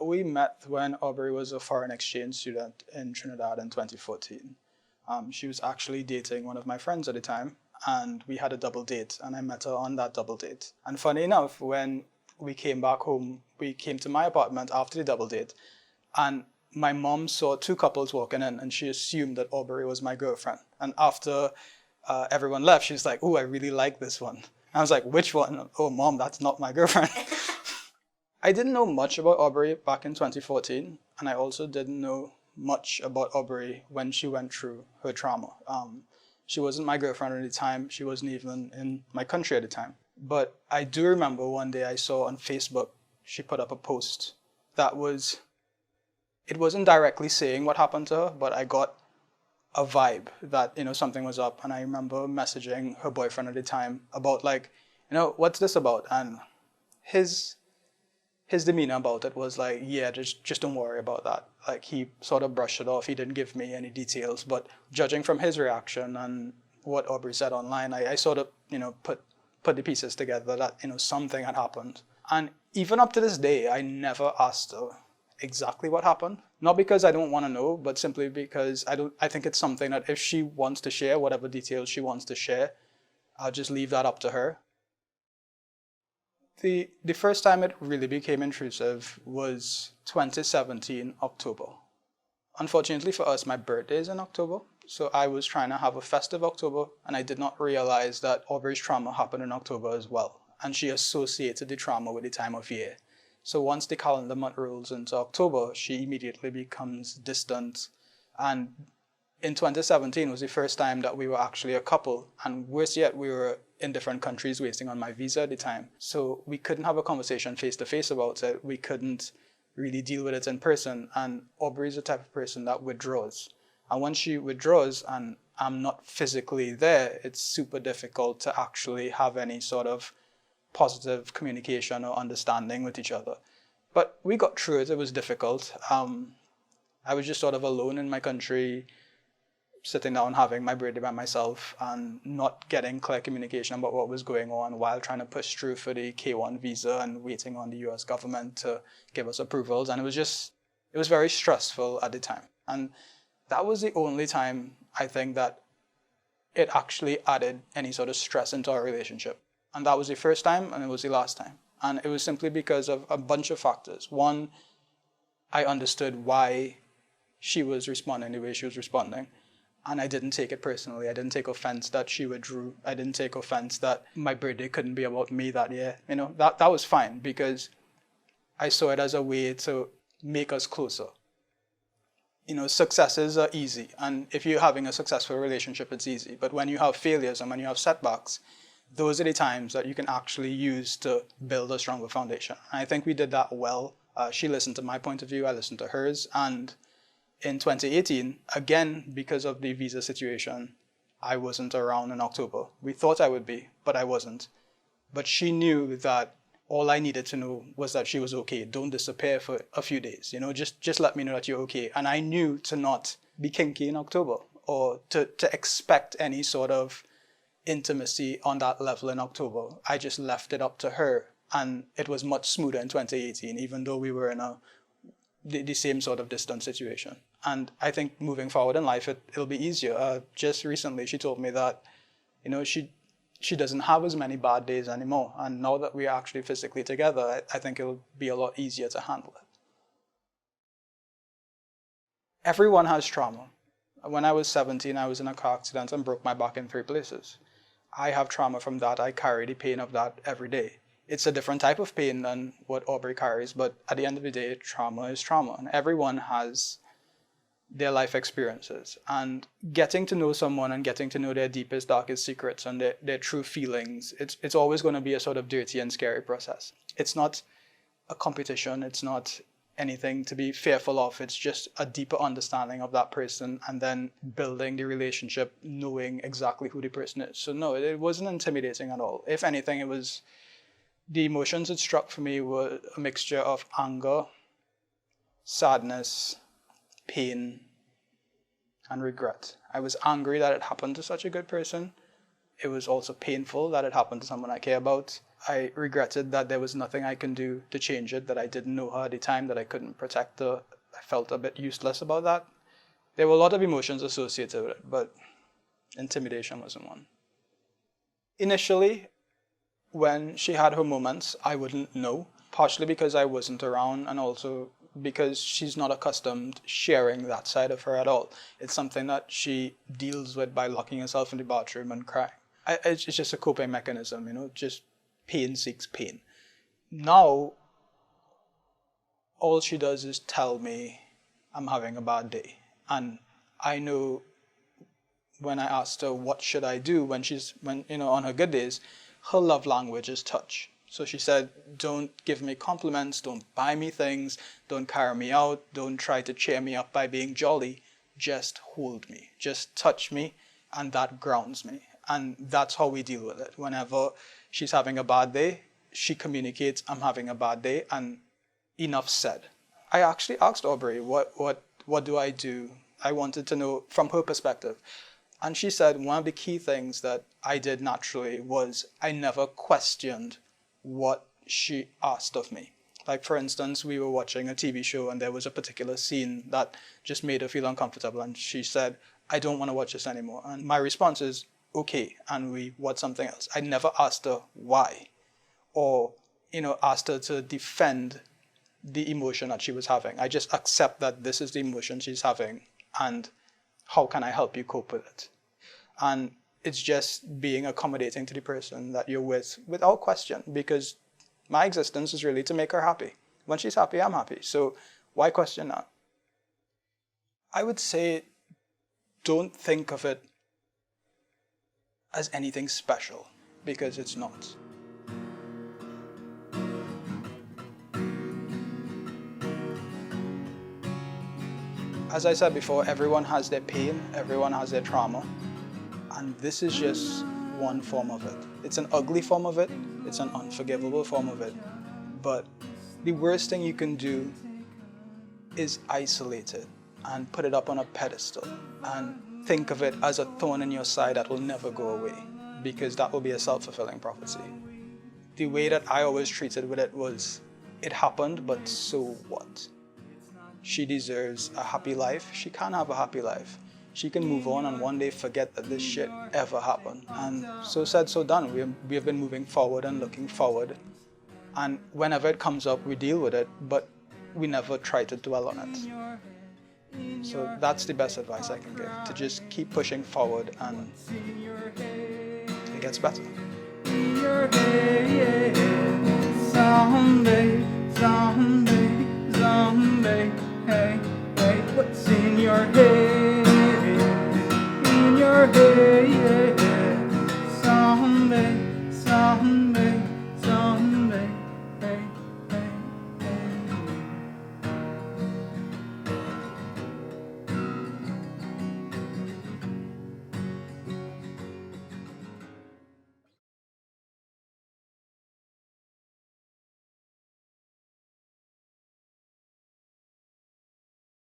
We met when Aubrey was a foreign exchange student in Trinidad in 2014. She was actually dating one of my friends at the time, and we had a double date, and I met her on that double date. And funny enough, when we came back home, we came to my apartment after the double date, and my mom saw two couples walking in, and she assumed that Aubrey was my girlfriend. And after everyone left, she was like, "Oh, I really like this one." I was like, "Which one?" "Oh, mom, that's not my girlfriend." I didn't know much about Aubrey back in 2014, and I also didn't know much about Aubrey when she went through her trauma. She wasn't my girlfriend at the time. She wasn't even in my country at the time. But I do remember one day I saw on Facebook, she put up a post that was, it wasn't directly saying what happened to her, but I got a vibe that, something was up. And I remember messaging her boyfriend at the time about like, what's this about? And his demeanor about it was like, yeah, just don't worry about that. Like he sort of brushed it off. He didn't give me any details, but judging from his reaction and what Aubrey said online, I sort of, put the pieces together that, something had happened. And even up to this day, I never asked her exactly what happened. Not because I don't want to know, but simply because I think it's something that if she wants to share, whatever details she wants to share, I'll just leave that up to her. The first time it really became intrusive was 2017 October. Unfortunately for us, my birthday is in October, so I was trying to have a festive October, and I did not realize that Aubrey's trauma happened in October as well, and she associated the trauma with the time of year. So once the calendar month rolls into October, she immediately becomes distant, and in 2017 was the first time that we were actually a couple, and worse yet, we were in different countries waiting on my visa at the time. So we couldn't have a conversation face to face about it. We couldn't really deal with it in person. And Aubrey's the type of person that withdraws. And when she withdraws and I'm not physically there, it's super difficult to actually have any sort of positive communication or understanding with each other. But we got through it. It was difficult. I was just sort of alone in my country, sitting down having my birthday by myself and not getting clear communication about what was going on while trying to push through for the K1 visa and waiting on the US government to give us approvals. And it was very stressful at the time. And that was the only time I think that it actually added any sort of stress into our relationship. And that was the first time and it was the last time. And it was simply because of a bunch of factors. One, I understood why she was responding the way she was responding. And I didn't take it personally. I didn't take offense that she withdrew. I didn't take offense that my birthday couldn't be about me that year. That was fine because I saw it as a way to make us closer. Successes are easy. And if you're having a successful relationship, it's easy. But when you have failures and when you have setbacks, those are the times that you can actually use to build a stronger foundation. And I think we did that well. She listened to my point of view. I listened to hers. And in 2018, again, because of the visa situation, I wasn't around in October. We thought I would be, but I wasn't. But she knew that all I needed to know was that she was okay. Don't disappear for a few days. Just let me know that you're okay. And I knew to not be kinky in October or to expect any sort of intimacy on that level in October. I just left it up to her. And it was much smoother in 2018, even though we were in the same sort of distant situation. And I think moving forward in life, it'll be easier. Just recently, she told me that, she doesn't have as many bad days anymore. And now that we are actually physically together, I think it'll be a lot easier to handle it. Everyone has trauma. When I was 17, I was in a car accident and broke my back in 3 places. I have trauma from that. I carry the pain of that every day. It's a different type of pain than what Aubrey carries, but at the end of the day, trauma is trauma. And everyone has their life experiences. And getting to know someone and getting to know their deepest, darkest secrets and their true feelings, it's always going to be a sort of dirty and scary process. It's not a competition. It's not anything to be fearful of. It's just a deeper understanding of that person and then building the relationship, knowing exactly who the person is. So no, it wasn't intimidating at all. If anything, it was... The emotions it struck for me were a mixture of anger, sadness, pain, and regret. I was angry that it happened to such a good person, It was also painful that it happened to someone I care about. I regretted that there was nothing I can do to change it, that I didn't know her at the time, that I couldn't protect her. I felt a bit useless about that. There were a lot of emotions associated with it, but intimidation wasn't one. Initially, when she had her moments, I wouldn't know, partially because I wasn't around and also because she's not accustomed sharing that side of her at all. It's something that she deals with by locking herself in the bathroom and crying. It's just a coping mechanism, just pain seeks pain. Now, all she does is tell me I'm having a bad day. And I know when I asked her what should I do when on her good days, her love language is touch. So she said, don't give me compliments, don't buy me things, don't carry me out, don't try to cheer me up by being jolly. Just hold me, just touch me, and that grounds me. And that's how we deal with it. Whenever she's having a bad day, she communicates, I'm having a bad day, and enough said. I actually asked Aubrey, what do I do? I wanted to know from her perspective. And she said one of the key things that I did naturally was I never questioned what she asked of me. Like, for instance, we were watching a TV show and there was a particular scene that just made her feel uncomfortable. And she said, I don't want to watch this anymore. And my response is, okay, and we watch something else. I never asked her why or, asked her to defend the emotion that she was having. I just accept that this is the emotion she's having and how can I help you cope with it? And it's just being accommodating to the person that you're with without question, because my existence is really to make her happy. When she's happy, I'm happy. So why question that? I would say don't think of it as anything special, because it's not. As I said before, everyone has their pain, everyone has their trauma, and this is just one form of it. It's an ugly form of it, it's an unforgivable form of it, but the worst thing you can do is isolate it and put it up on a pedestal and think of it as a thorn in your side that will never go away, because that will be a self-fulfilling prophecy. The way that I always treated with it was, it happened, but so what? She deserves a happy life. She can have a happy life. She can move on and one day forget that this shit ever happened. And so said, so done. We have been moving forward and looking forward. And whenever it comes up, we deal with it, but we never try to dwell on it. So that's the best advice I can give, to just keep pushing forward and it gets better. Someday, hey, what's in your head?